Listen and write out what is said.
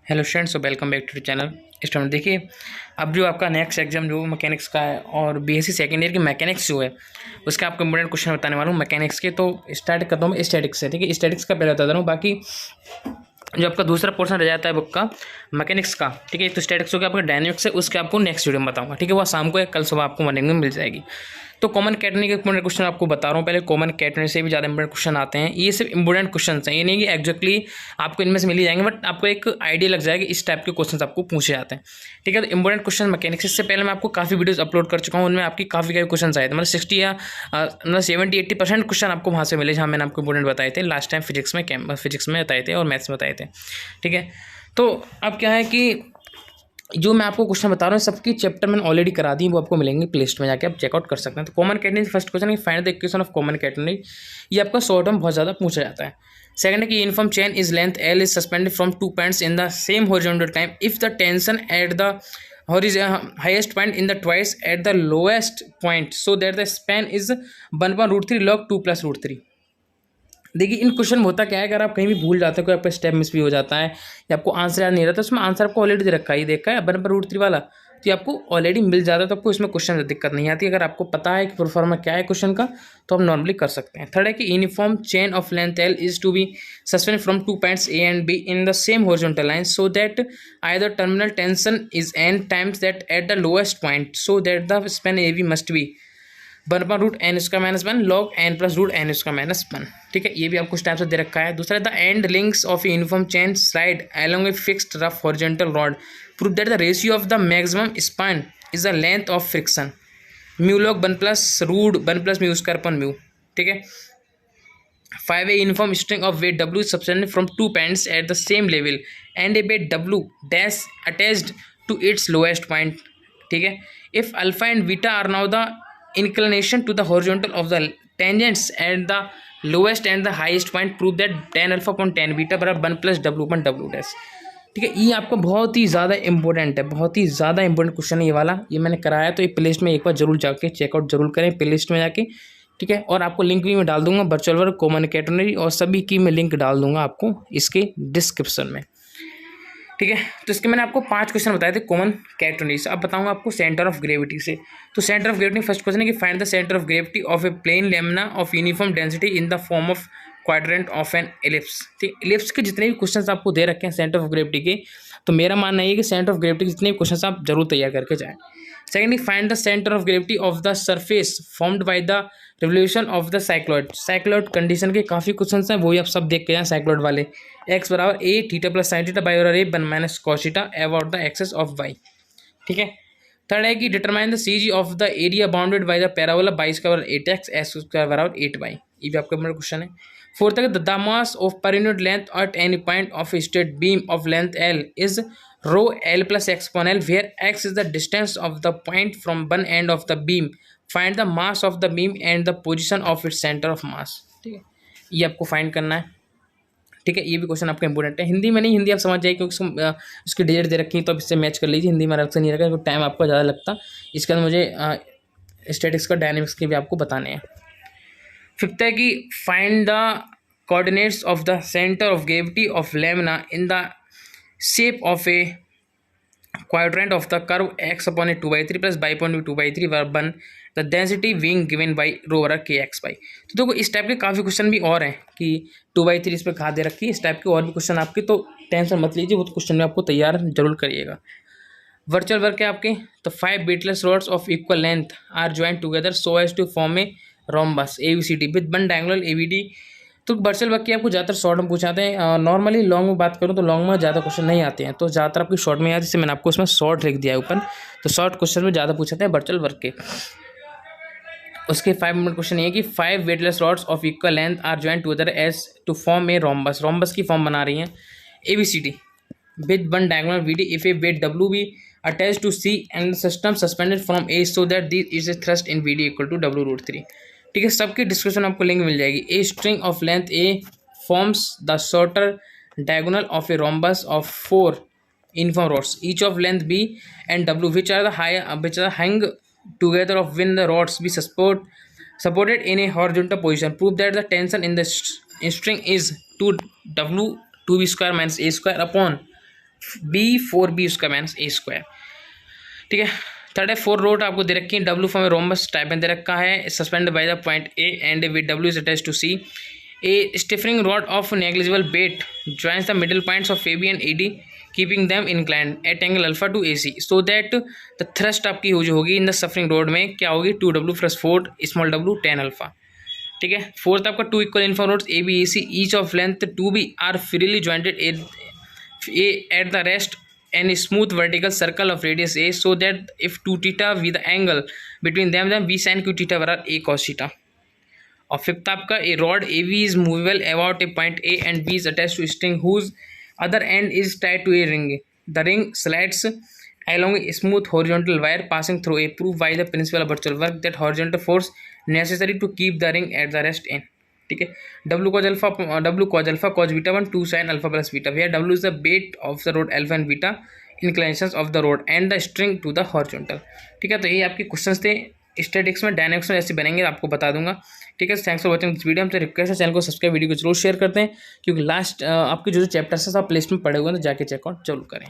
Hello friends, welcome back to the channel. Student देखिए, अब जो आपका नेक्स्ट एग्जाम जो मैकेनिक्स का है और बीएससी सेकेंड ईयर की मैकेनिक्स जो है उसका आपको इंपॉर्टेंट क्वेश्चन बताने वाला हूँ मैकेनिक्स के। तो स्टार्ट करता हूँ मैं स्टैटिक्स से। ठीक है, स्टैटिक्स का पहले बता रहा हूँ, बाकी जो आपका दूसरा पोर्शन रह जाता है बुक का मैकेनिक्स का। ठीक है, तो स्टैटिक्स हो गया आपका, डायनेमिक्स है उसके आपको नेक्स्ट वीडियो में बताऊँगा। ठीक है, वो शाम को या कल सुबह आपको मॉर्निंग में मिल जाएगी। तो कॉमन कैटेगरी के इंपॉर्टेंट क्वेश्चन आपको बता रहा हूँ। पहले कॉमन कैटेगरी से भी ज़्यादा इंपॉर्टेंट क्वेश्चन आते हैं। ये सिर्फ इंपॉर्टेंट क्वेश्चन हैं, ये नहीं कि एग्जैक्टली आपको इनमें से मिल ही जाएंगे, बट आपको एक आइडिया लग जाएगा इस टाइप के क्वेश्चन आपको पूछे जाते हैं। ठीक है, तो इंपॉर्टेंट क्वेश्चन मैकेनिक्स से पहले मैं आपको काफ़ी वीडियोस अपलोड कर चुका हूँ, उनमें आपकी काफ़ी क्वेश्चन आए थे। मतलब 60 या मतलब 70-80% क्वेश्चन आपको वहाँ से मिले जहाँ मैंने आपको इंपॉर्टेंट बताए थे लास्ट टाइम फिजिक्स में बताए थे और मैथ्स में बताए थे। ठीक है, तो अब क्या है कि जो मैं आपको क्वेश्चन बता रहा हूँ सबकी चैप्टर मैंने ऑलरेडी करा दी, वो आपको मिलेंगे प्ले लिस्ट में, जाके आप चेकआउट कर सकते हैं। तो कॉमन कैटेगरी फर्स्ट क्वेश्चन है, find the equation of common category. ये आपका शॉर्ट टर्म बहुत ज़्यादा पूछा जाता है। सेकंड है कि uniform chain is length L is suspended from 2 points in the same horizontal time if the tension at the highest point in the twice at the lowest point so that the span is 1/√3 log 2 + √3। देखिए, इन question में होता क्या है, अगर आप कहीं भी भूल जाते हो, कोई आपका स्टेप मिस भी हो जाता है या आपको आंसर याद नहीं रहता, उसमें आंसर आपको ऑलरेडी दे रखा है, ये देखा है 1/√3 वाला, तो ये आपको ऑलरेडी मिल जाता है, तो आपको इसमें क्वेश्चन में दिक्कत नहीं आती। अगर आपको पता है कि प्रोफार्मा क्या है क्वेश्चन का, तो आप नॉर्मली कर सकते हैं। थर्ड है कि uniform chain of length L is to be suspend from 2 points A and B in the same horizontal line so that either terminal tension is n times that at the lowest point so that the span A B must be 1/√n² - 1 log n + √n² - 1। ठीक है, ये भी आपको step से दे रखा है। दूसरा, the end links of uniform chain slide along a fixed rough horizontal rod prove that the ratio of the maximum span is the length of friction mu log 1 + √1 + μ² μ। ठीक है, 5 a uniform string of weight w is suspended from 2 points at the same level and a weight w dash attached to its lowest point। ठीक है, if alpha and beta are now the inclination to the horizontal of the tangents at the lowest and the highest point prove that tan alpha upon tan beta बराबर 1 + w upon w dash। ठीक है, ये आपका बहुत ही ज़्यादा important है, बहुत ही ज़्यादा इंपॉर्टेंट क्वेश्चन है ये वाला। ये मैंने कराया, तो ये प्ले लिस्ट में एक बार जरूर जाके चेकआउट जरूर करें प्ले लिस्ट में जाके। ठीक है, और आपको लिंक भी मैं डाल दूंगा वर्चुअल वर्क, कॉमन कैटेगरी और सभी की मैं लिंक डाल दूंगा आपको इसके डिस्क्रिप्शन में। ठीक है, तो इसके मैंने आपको 5 क्वेश्चन बताए थे कॉमन कैटेगरी से। अब बताऊंगा आपको सेंटर ऑफ ग्रेविटी से। तो centre of gravity first question है कि find the centre of gravity of a plane lamina of uniform density in the form of quadrant of an ellipse. ठीक, एलिप्स के जितने भी क्वेश्चन आपको दे रखे हैं सेंटर ऑफ ग्रेविटी के, तो मेरा मानना है कि सेंटर ऑफ ग्रेविटी के जितने भी क्वेश्चन आप जरूर तैयार करके जाएं। Secondly, find the centre of gravity of the surface formed by the revolution of the cycloid. Cycloid condition के काफ़ी क्वेश्चन हैं, वही आप सब देख के जाएं। साइक्लॉइड वाले x बराबर a theta + sin theta by और a 1 - cos theta about the axis of y। ठीक है, थर्ड है कि determine the C G of the area bounded by the parabola y² 8x x² बराबर 8y। ये भी आपका मेरा क्वेश्चन है। फोर्थ है the mass of per unit length at any point of straight beam of length l is rho l + x upon l where x is the distance of the point from one end of the beam। Find the mass of the beam and the position of its centre of mass. ठीक है, ये आपको find करना है। ठीक है, ये भी क्वेश्चन आपका इंपॉर्टेंट है। हिंदी में नहीं, हिंदी आप समझ जाइए क्योंकि उसकी डिजिट दे रखी है, तो अब इससे मैच कर लीजिए। हिंदी में अलग से नहीं रखा क्योंकि टाइम आपको ज़्यादा लगता। इसके अंदर मुझे स्टैटिक्स का डायनेमिक्स के भी आपको बताने हैं। फिफ्थ है कि find the coordinates of the centre of gravity of Lemna in the shape of A quadrant of the curve x upon a 2/3 plus y upon 2/3 where 1 the density being given by rho over kx by। तो देखो, इस type के काफ़ी question भी और हैं कि 2/3 इस पर कहाँ दे रखी है, इस टाइप के और भी क्वेश्चन आपके, तो टेंशन मत लीजिए, वो तो क्वेश्चन में आपको तैयार जरूर करिएगा। वर्चुअल वर्क है आपके, तो 5 beatless rods of equal length are joined together so as to form a rhombus ABCD with one diagonal ABD। तो वर्चुअल वर्क की आपको ज़्यादातर शॉर्ट में पूछाते हैं। नॉर्मली लॉन्ग में बात करूँ तो लॉन्ग में ज़्यादा क्वेश्चन नहीं आते हैं, तो ज़्यादातर आपकी शॉर्ट में आते हैं, जैसे मैंने आपको इसमें शॉर्ट लिख दिया है ऊपर। तो शॉर्ट क्वेश्चन में ज़्यादा पूछाते हैं वर्चुअल वर्क के। उसके 5 मिनट क्वेश्चन ये कि 5 weightless rods of equal length are joint together as to form a rhombus. Rhombus की फॉर्म बना रही हैं ABCD with one diagonal VD if a weight W be attach to C and system suspended from A so that this is a thrust in VD = W√3। ठीक है, सबकी description आपको link मिल जाएगी। A string of length A forms the shorter diagonal of a rhombus of 4 uniform rods each of length b and w which are hang together of when the rods be supported in a horizontal position prove that the tension in the string is 2w 2b² - a² upon B4B उसका minus ए square. ठीक है। Third है 4 road आपको दे रखी है, W form में rhombus type में दे रखा है, suspended by the point A and with W is attached to C। A stiffening rod of negligible weight joins the middle points of AB and AD, keeping them inclined at angle alpha to AC, so that the thrust आपकी जो होगी in the suffering road में क्या होगी 2W plus 4 small w tan alpha. ठीक है। Fourth आपका 2 equal uniform rods A B A C each of length 2B are freely jointed at the rest and smooth vertical circle of radius a, so that if 2 theta with the angle between them then v sin q theta बराबर a cos theta। और fifth आपका a rod A B is movable about a point A and B is attach to string whose other end is tied to a ring. The ring slides along a smooth horizontal wire passing through a proof by the principle of virtual work that horizontal force necessary to keep the ring at the rest in। ठीक है। W cos alpha cos beta 1 2 sin alpha plus beta, where W is the weight of the rod alpha and beta inclinations of the rod and the string to the horizontal। ठीक है। तो ये आपके questions थे। Statics में dynamics में ऐसे बनेंगे आपको बता दूंगा। ठीक है। Thanks for watching this video. हमसे रिक्वेस्ट है चैनल को सब्सक्राइब, वीडियो को जरूर शेयर करते हैं, क्योंकि लास्ट आपके जो चैप्टर्स है सब प्लेलिस्ट में पड़े हुए हैं, तो जाके चेकआउट जरूर करें।